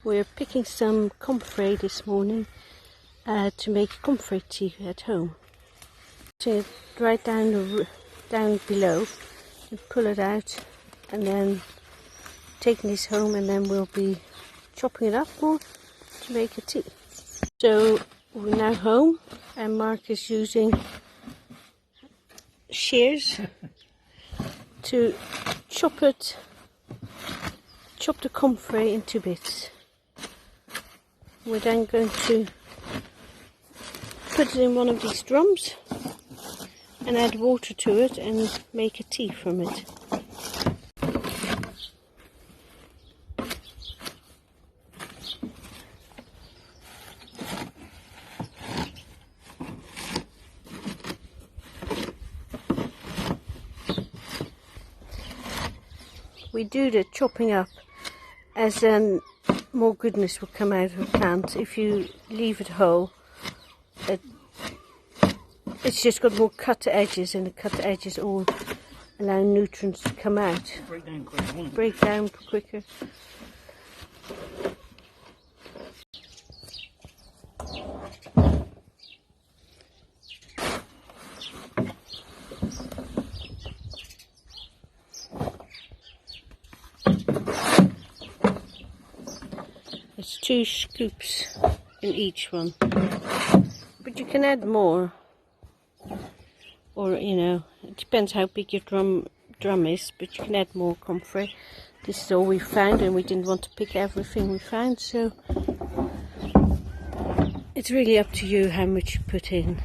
We're picking some comfrey this morning to make comfrey tea at home. So right down below and pull it out, and then taking this home, and then we'll be chopping it up more to make a tea. So we're now home and Mark is using shears to chop the comfrey into bits. We're then going to put it in one of these drums and add water to it and make a tea from it. We do the chopping up as more goodness will come out of the plant. If you leave it whole, it's just got more cut edges, and the cut edges all allow nutrients to come out. Break down quicker. It's 2 scoops in each one, but you can add more, or it depends how big your drum is, but you can add more comfrey. This is all we found, and we didn't want to pick everything we found, so it's really up to you how much you put in.